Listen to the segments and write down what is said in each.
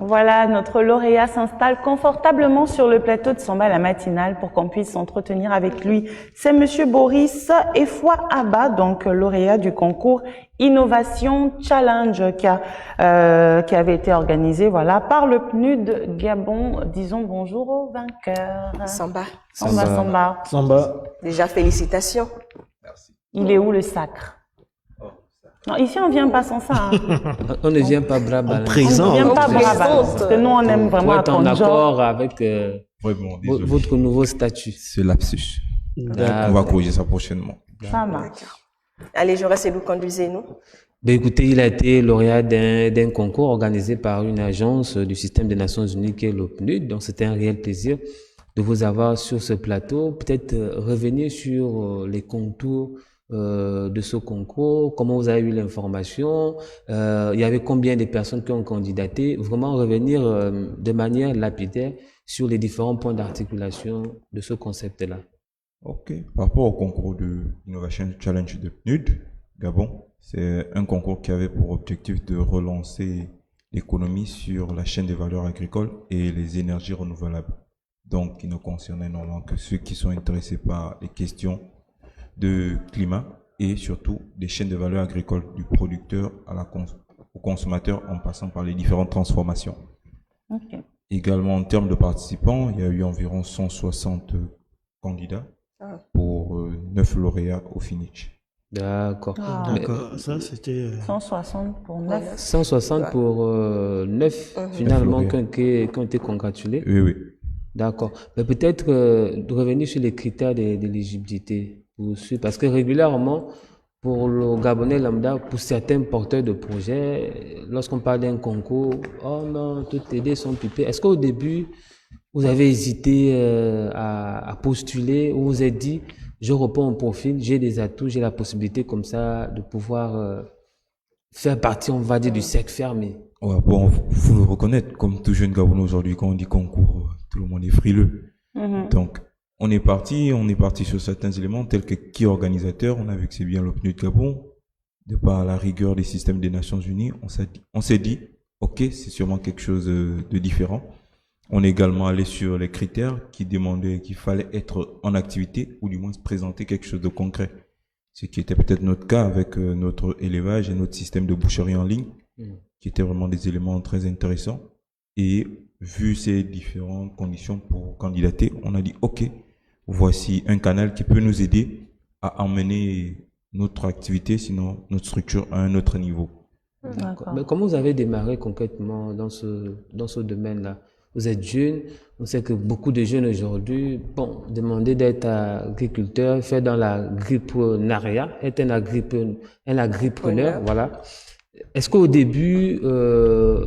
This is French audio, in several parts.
Voilà, notre lauréat s'installe confortablement sur le plateau de Samba la matinale pour qu'on puisse s'entretenir avec lui. C'est Monsieur Boris Efwa Abba, donc lauréat du concours Innovation Challenge qui avait été organisé, voilà, par le PNUD Gabon. Disons bonjour aux vainqueurs. Samba. Samba, Samba. Samba. Déjà, félicitations. Merci. Il est où le sacre? Non, ici, on ne vient pas sans ça. Hein. On ne vient pas bras ballants. On ne vient pas bras ballants, parce que nous, on aime vraiment être en accord avec Vraiment, votre nouveau statut. C'est lapsus. On va corriger ça prochainement. Ça marche. Allez, Jaurès, et vous conduisez-nous. Ben, écoutez, il a été lauréat d'un concours organisé par une agence du système des Nations Unies qui est le PNUD. Donc, c'était un réel plaisir de vous avoir sur ce plateau. Peut-être revenir sur les contours de ce concours, comment vous avez eu l'information, il y avait combien de personnes qui ont candidaté, vraiment revenir de manière lapidaire sur les différents points d'articulation de ce concept-là. Ok, par rapport au concours de Innovation Challenge de PNUD, Gabon, c'est un concours qui avait pour objectif de relancer l'économie sur la chaîne des valeurs agricoles et les énergies renouvelables. Donc, il ne concernait normalement que ceux qui sont intéressés par les questions de climat et surtout des chaînes de valeur agricoles du producteur au consommateur en passant par les différentes transformations. Okay. Également en termes de participants, il y a eu environ 160 candidats pour 9 lauréats au finish. D'accord. D'accord, ça c'était... 160 pour 9. 160 pour 9 finalement qui ont été congratulés. Oui, oui. D'accord. Mais peut-être de revenir sur les critères d'éligibilité. Parce que régulièrement, pour le Gabonais lambda, pour certains porteurs de projets, lorsqu'on parle d'un concours, oh non, toutes les idées sont pipées. Est-ce qu'au début, vous avez hésité à postuler ou vous vous êtes dit, je reprends mon profil, j'ai des atouts, j'ai la possibilité comme ça de pouvoir faire partie, on va dire, du cercle fermé? Ouais, bon, faut le reconnaître, comme tout jeune Gabonais aujourd'hui, quand on dit concours, tout le monde est frileux. Donc, on est parti sur certains éléments tels que qui est organisateur. On a vu que c'est bien le PNUD Gabon. De par la rigueur des systèmes des Nations Unies, on s'est dit, ok, c'est sûrement quelque chose de différent. On est également allé sur les critères qui demandaient qu'il fallait être en activité ou du moins se présenter quelque chose de concret. Ce qui était peut-être notre cas avec notre élevage et notre système de boucherie en ligne, qui étaient vraiment des éléments très intéressants. Et vu ces différentes conditions pour candidater, on a dit, ok, voici un canal qui peut nous aider à emmener notre activité, sinon notre structure, à un autre niveau. D'accord. Mais comment vous avez démarré concrètement dans ce domaine-là? Vous êtes jeune, on sait que beaucoup de jeunes aujourd'hui, bon, demander d'être agriculteur, faire dans l'agripreneuriat, être un agripreneur, voilà. Est-ce qu'au début,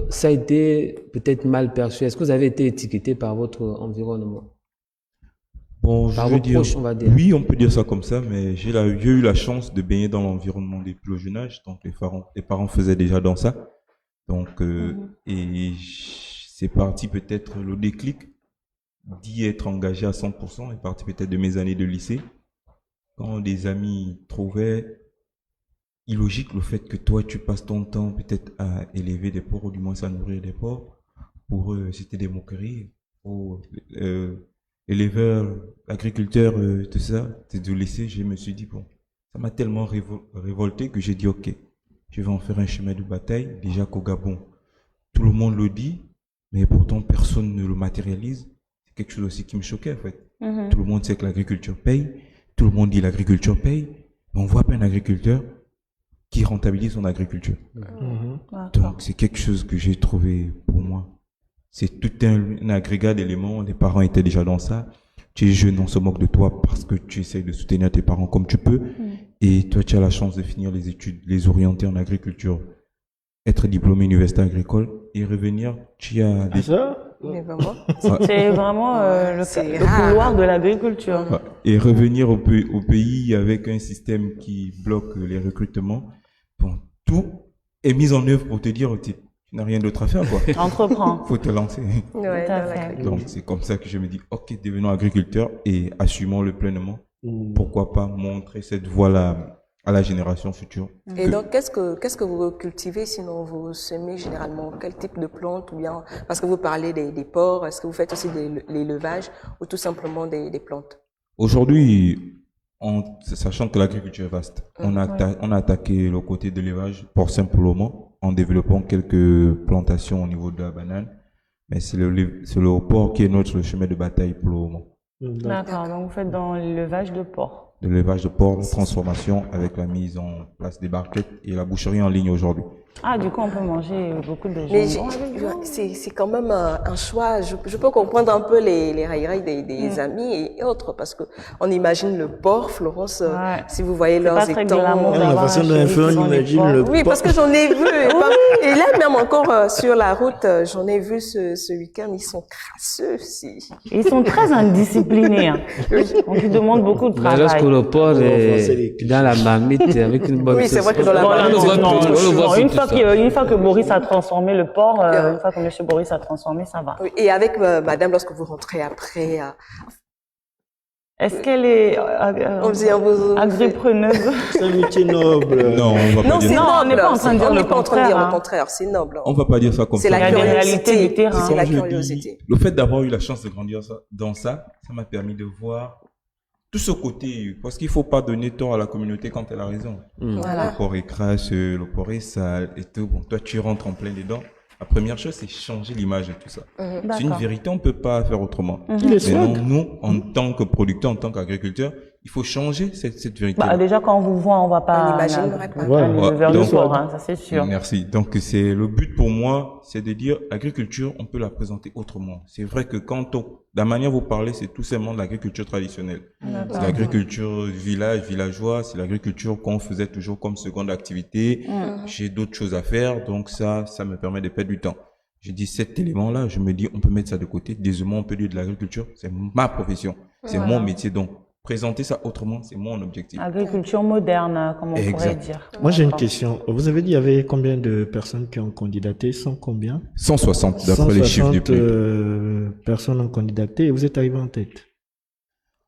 ça a été peut-être mal perçu? Est-ce que vous avez été étiqueté par votre environnement? Bon, je veux dire, proches, on va dire. Oui, on peut dire ça comme ça, mais j'ai eu la chance de baigner dans l'environnement des plus jeunes âge, donc les parents faisaient déjà dans ça. Donc, et c'est parti peut-être le déclic d'y être engagé à 100%, est parti peut-être de mes années de lycée, quand des amis trouvaient illogique le fait que toi tu passes ton temps peut-être à élever des porcs ou du moins à nourrir des porcs. Pour eux, c'était des moqueries. Éleveur, agriculteur, tout ça, c'est du lycée, je me suis dit, bon, ça m'a tellement révolté que j'ai dit, ok, je vais en faire un chemin de bataille. Déjà qu'au Gabon, tout le monde le dit, mais pourtant personne ne le matérialise. C'est quelque chose aussi qui me choquait en fait. Tout le monde sait que l'agriculture paye, tout le monde dit l'agriculture paye, mais on voit pas un agriculteur qui rentabilise son agriculture. Donc c'est quelque chose que j'ai trouvé pour moi. C'est tout un agrégat d'éléments. Les parents étaient déjà dans ça. Tu es jeune, on se moque de toi parce que tu essayes de soutenir tes parents comme tu peux. Et toi, tu as la chance de finir les études, les orienter en agriculture, être diplômé universitaire agricole et revenir. Tu as des... C'est vraiment le couloir de l'agriculture. Et revenir au pays avec un système qui bloque les recrutements. Bon, tout est mis en œuvre pour te dire, tu n'as rien d'autre à faire, quoi. Entreprends. Faut te lancer. Ouais, donc, c'est comme ça que je me dis, ok, devenons agriculteurs et assumons-le pleinement. Pourquoi pas montrer cette voie-là à la génération future. Et donc, qu'est-ce que vous cultivez sinon vous semez généralement? Quel type de plantes ou bien, parce que vous parlez des porcs, est-ce que vous faites aussi l'élevage ou tout simplement des plantes? Aujourd'hui, sachant que l'agriculture est vaste, on a attaqué le côté de l'élevage porcin pour le moment en développant quelques plantations au niveau de la banane. Mais c'est le porc qui est notre chemin de bataille pour le moment. D'accord, donc vous faites dans l'élevage de porc. De l'élevage de porc, la transformation avec la mise en place des barquettes et la boucherie en ligne aujourd'hui. Ah, du coup, on peut manger beaucoup de Mais jambon. c'est quand même un choix. Je peux comprendre un peu les railleries des amis et autres parce que on imagine le porc, Florence, si vous voyez leurs pas très étangs. glamour La d'avoir façon un dont chéri qui on vend des imagine porcs. le Oui, parce que j'en ai vu. Et là, même encore sur la route, j'en ai vu ce week-end. Ils sont crasseux aussi. Ils sont très indisciplinés. Hein. Donc, ils demandent beaucoup de Mais lorsque travail. le porc c'est les est dans la marmite avec une bonne Oui, c'est vrai que dans la sauce, marmite, on le voit Non, plus, on le voit non, plus une tout fois ça. une fois que Boris a transformé le porc, une fois que Monsieur Boris a transformé, ça va. Oui, et avec madame, lorsque vous rentrez après, Est-ce qu'elle est agripreneuse? C'est un métier noble. Non, on va pas non, dire c'est Non, ça. on n'est noble. pas en train de dire On le n'est pas en train de dire contraire, le contraire. C'est noble. On va pas dire ça comme C'est ça. la Il y a des curiosité. réalités du terrain. C'est la Comme je dis, curiosité. le fait d'avoir eu la chance de grandir dans ça m'a permis de voir tout ce côté, parce qu'il faut pas donner tort à la communauté quand elle a raison. Voilà. Le porc est crasse, le porc est sale et tout. Bon, toi, tu rentres en plein dedans. La première chose, c'est changer l'image de tout ça. C'est une D'accord. vérité, on peut pas faire autrement. Il est Maintenant, swag. nous, en tant que producteurs, en tant qu'agriculteurs, il faut changer cette vérité. Bah, déjà, quand on vous voit, on va pas On n'imaginerait pas. Voilà. un éleveur de Donc- porc, hein, ça c'est sûr. Merci. Donc, c'est le but pour moi, c'est de dire l'agriculture, on peut la présenter autrement. C'est vrai que la manière dont vous parlez, c'est tout simplement de l'agriculture traditionnelle. C'est l'agriculture villageois, c'est l'agriculture qu'on faisait toujours comme seconde activité. J'ai d'autres choses à faire, donc ça me permet de perdre du temps. Je dis cet élément-là, je me dis, on peut mettre ça de côté. Désormais, on peut dire de l'agriculture, c'est ma profession, c'est mon métier. Donc, présenter ça autrement, c'est mon objectif. Agriculture moderne, comme on pourrait Exact. dire. Moi, j'ai une question. Vous avez dit il y avait combien de personnes qui ont candidaté? 100 combien? 160, d'après les chiffres du 160 PNUD. personnes ont candidaté et vous êtes arrivé en tête.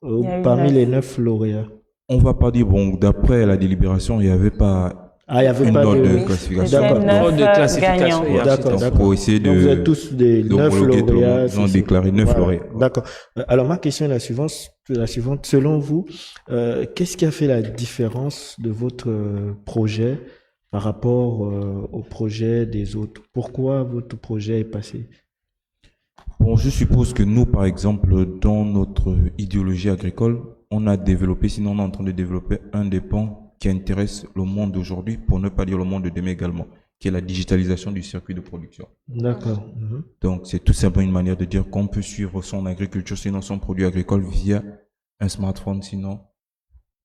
y a eu Parmi 9. les 9 lauréats. On va pas dire, bon, d'après la délibération, il n'y avait pas Ah, il n'y avait une pas note de de... classification. D'accord. C'était 9 Trop de classification. gagnants. Et D'accord, Donc, d'accord. pour essayer Donc, vous êtes de tous des 9 d'homologuer tout le lauréats. monde. Ils ont déclaré 9 lauréats. D'accord. Alors, ma question est la suivante. Selon vous, qu'est-ce qui a fait la différence de votre projet par rapport au projet des autres? Pourquoi votre projet est passé? Bon, je suppose que nous, par exemple, dans notre idéologie agricole, on a développé, sinon on est en train de développer un des pans qui intéresse le monde d'aujourd'hui, pour ne pas dire le monde de demain également, qui est la digitalisation du circuit de production. D'accord. Donc, c'est tout simplement une manière de dire qu'on peut suivre son agriculture, sinon son produit agricole via un smartphone, sinon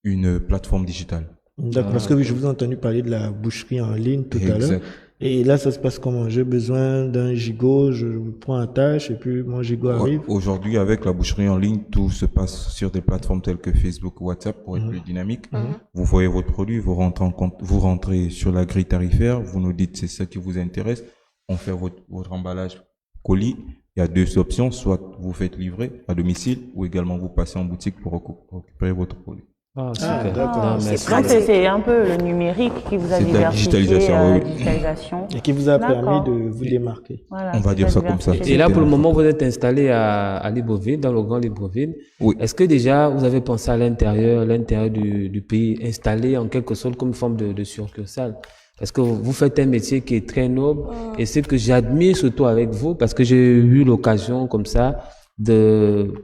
une plateforme digitale. D'accord. Parce que oui, je vous ai entendu parler de la boucherie en ligne tout à l'heure. Exact. Et là, ça se passe comment? J'ai besoin d'un gigot, je prends un tâche et puis mon gigot arrive. Aujourd'hui, avec la boucherie en ligne, tout se passe sur des plateformes telles que Facebook ou WhatsApp pour être plus dynamique. Vous voyez votre produit, vous rentrez sur la grille tarifaire, vous nous dites c'est ça qui vous intéresse, on fait votre emballage colis. Il y a deux options, soit vous faites livrer à domicile ou également vous passez en boutique pour récupérer votre produit. Ah, super. d'accord. Non, C'est merci. Donc, pratique. c'est un peu le numérique qui vous a C'est la diversifié, digitalisation, oui. digitalisation. Et qui vous a D'accord. permis de vous démarquer. Voilà, On va c'est dire la ça comme ça. diversité. Et là, pour le moment, vous êtes installé à Libreville, dans le Grand Libreville. Oui. Est-ce que déjà, vous avez pensé à l'intérieur du pays, installé en quelque sorte comme forme de succursale? Parce que vous faites un métier qui est très noble et c'est que j'admire surtout avec vous parce que j'ai eu l'occasion comme ça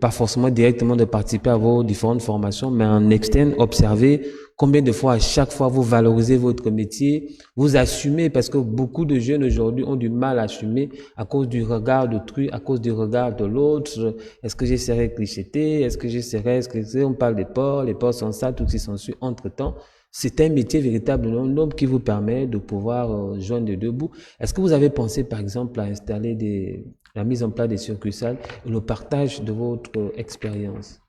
pas forcément directement de participer à vos différentes formations, mais en externe, observer combien de fois, à chaque fois, vous valorisez votre métier, vous assumez, parce que beaucoup de jeunes aujourd'hui ont du mal à assumer à cause du regard d'autrui, à cause du regard de l'autre. Est-ce que j'essaierai clicheté? Est-ce que on parle des porcs, les porcs sont ça, tout ce qui s'en suit entre-temps. C'est un métier véritablement noble qui vous permet de pouvoir joindre les deux bouts. Est-ce que vous avez pensé, par exemple, à installer la mise en place des succursales et le partage de votre expérience?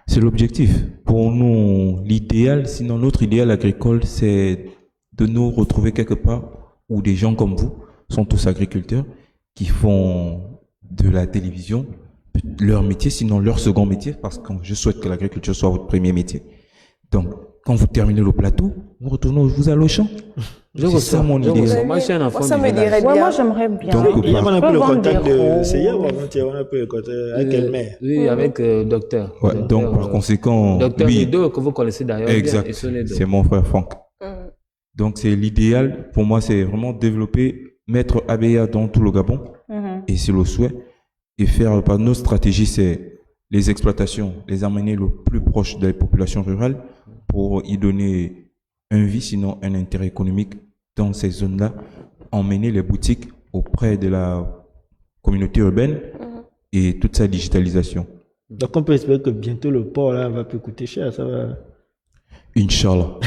C'est l'objectif. Pour nous, l'idéal, sinon notre idéal agricole, c'est de nous retrouver quelque part où des gens comme vous sont tous agriculteurs qui font de la télévision leur métier, sinon leur second métier, parce que je souhaite que l'agriculture soit votre premier métier. Donc, quand vous terminez le plateau, vous retournez vous allez au champ. C'est ça mon idée. Moi, je suis un enfant ça du me village. dirait Ouais, bien. moi, j'aimerais bien. Donc, Il y a un peu le vendre contact des de... roses. C'est hier ou avant-hier, on a un peu le contact avec quelle mère? Oui, avec docteur. Ouais, Docteur, donc par conséquent, Docteur oui, Nido, que vous connaissez d'ailleurs. bien, exact. et son Nido. C'est mon frère Franck. Mhm. Donc c'est l'idéal pour moi, c'est vraiment développer, mettre ABA dans tout le Gabon, et c'est le souhait, et faire par nos stratégies, c'est les exploitations, les amener le plus proche des populations rurales pour y donner un vie, sinon un intérêt économique dans ces zones-là, emmener les boutiques auprès de la communauté urbaine et toute sa digitalisation. Donc on peut espérer que bientôt le port là va plus coûter cher, ça va. Inch'Allah.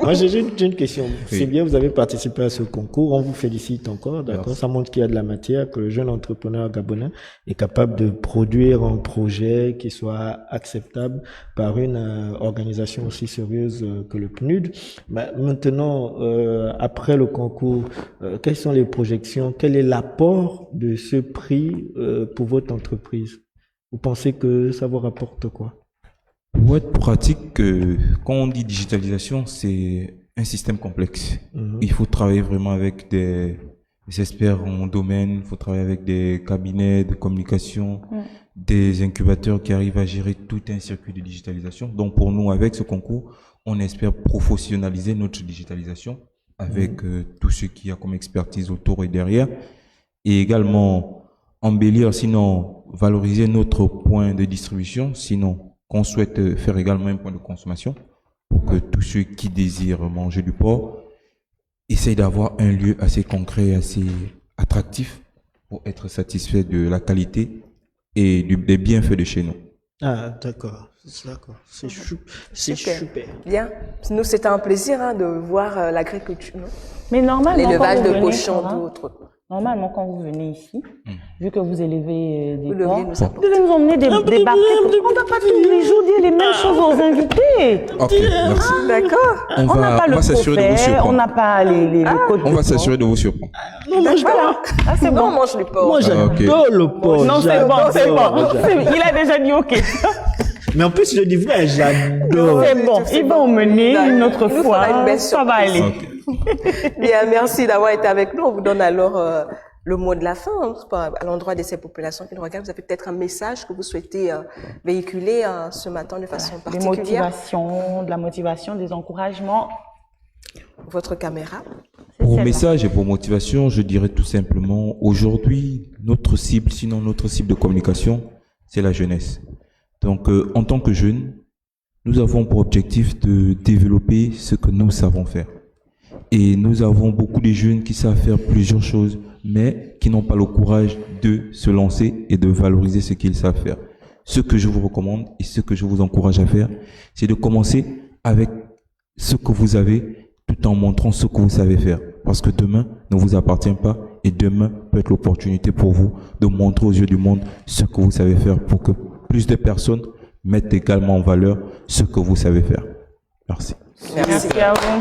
Moi j'ai une question. Oui. C'est bien, vous avez participé à ce concours, on vous félicite encore, d'accord. Merci. Ça montre qu'il y a de la matière, que le jeune entrepreneur gabonais est capable de produire un projet qui soit acceptable par une organisation aussi sérieuse que le PNUD. Bah, maintenant, après le concours, quelles sont les projections? Quel est l'apport de ce prix pour votre entreprise? Vous pensez que ça vous rapporte quoi? Pour être pratique, quand on dit digitalisation, c'est un système complexe. Il faut travailler vraiment avec des experts en domaine, il faut travailler avec des cabinets de communication, des incubateurs qui arrivent à gérer tout un circuit de digitalisation. Donc pour nous, avec ce concours, on espère professionnaliser notre digitalisation avec tout ce qu'il y a comme expertise autour et derrière, et également embellir, sinon valoriser notre point de distribution, sinon qu'on souhaite faire également un point de consommation pour que tous ceux qui désirent manger du porc essayent d'avoir un lieu assez concret, assez attractif pour être satisfait de la qualité et des bienfaits de chez nous. Ah, d'accord. D'accord. C'est Super. super. Bien. Nous, c'était un plaisir hein, de voir l'agriculture, non? Mais normalement, L'élevage quand vous de venez, cochons, Sarah, d'autres. normalement, quand vous venez ici, vu que vous élevez Vous des porcs, devriez nous vous apporter. devez nous emmener des barquettes. On ne va pas tous les jours dire les mêmes choses aux invités. Ok, merci. D'accord. On n'a pas le s'assurer de vous trophée, on surprendre. n'a pas les côtes On de va s'assurer de vous surprendre. Non, moi, Voilà. Ah, c'est Non, on bon. mange les porcs. moi j'adore le porc. Non, c'est bon, c'est j'adore, bon. j'adore. Il a déjà dit OK. Mais en plus, je dis vrai, j'adore. C'est bon. c'est Il va bon. emmener Il une nous autre fera fois. une belle Ça va aller. Ok. Bien, merci d'avoir été avec nous. On vous donne alors le mot de la fin hein, à l'endroit de ces populations qui nous regardent. Vous avez peut-être un message que vous souhaitez véhiculer ce matin de façon Des particulière. motivations, de la motivation, des encouragements. Votre caméra. Pour celle-là. message et pour motivation, je dirais tout simplement, aujourd'hui, notre cible, sinon notre cible de communication, c'est la jeunesse. Donc, en tant que jeunes, nous avons pour objectif de développer ce que nous savons faire. Et nous avons beaucoup de jeunes qui savent faire plusieurs choses, mais qui n'ont pas le courage de se lancer et de valoriser ce qu'ils savent faire. Ce que je vous recommande et ce que je vous encourage à faire, c'est de commencer avec ce que vous avez, tout en montrant ce que vous savez faire. Parce que demain ne vous appartient pas et demain peut être l'opportunité pour vous de montrer aux yeux du monde ce que vous savez faire pour que plus de personnes mettent également en valeur ce que vous savez faire. Merci. Merci. Merci à vous.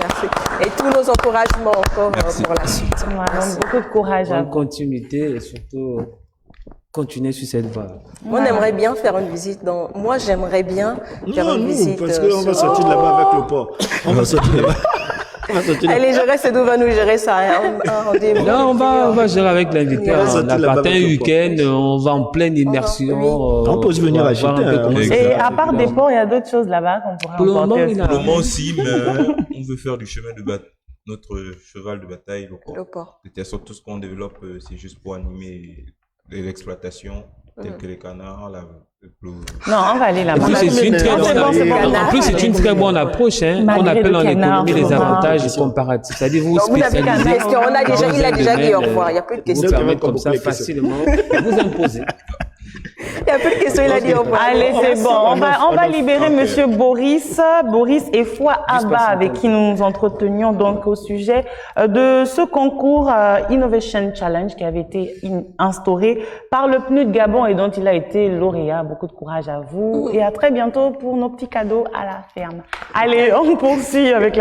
Merci. Et tous nos encouragements encore Merci. pour la suite. Voilà, beaucoup de courage à En vous. continuité et surtout continuer sur cette voie. Moi, on aimerait bien faire une visite dans. Moi, j'aimerais bien faire Non, une nous, visite. parce qu'on va sortir de là-bas avec le porc. On va sortir de là-bas. On va sortir de là-bas. Allez, je reste, nous va nous gérer ça. Hein. Un rendez-vous. Là, on va gérer avec l'invité. On va On sortir a là-bas parti un avec le week-end, on va en pleine immersion. oui. On peut se venir va acheter, voir un peu hein. comment Exact. ça Et va. à part des porcs, il y a d'autres choses là-bas qu'on pourrait Pour le moment, emporter. il aussi. a- Pour moi aussi, mais on veut faire du chemin de bataille, notre cheval de bataille, le porc. Le port. De telle sorte, tout ce qu'on développe, c'est juste pour animer l'exploitation, tels que les canards, Non, on va aller En là-bas. plus, c'est une très Non, c'est bonne bon, c'est bon. en plus, c'est une très bonne approche, hein, qu'on Malgré appelle le en canard, économie les fromage. avantages comparatifs. C'est-à-dire, vous vous Donc, vous avez qu'à spécialisez. question. On a déjà, il a déjà dit au revoir. Il n'y a plus de Vous questions. permettre comme ça facilement vous imposer. Il n'y a plus de questions. Il a dit au revoir. Allez, c'est bon. On va libérer Monsieur Boris et Foi Abba, avec qui nous nous entretenions donc au sujet de ce concours Innovation Challenge qui avait été instauré par le PNUD Gabon et dont il a été lauréat. Beaucoup de courage à vous et à très bientôt pour nos petits cadeaux à la ferme. Allez, on poursuit avec la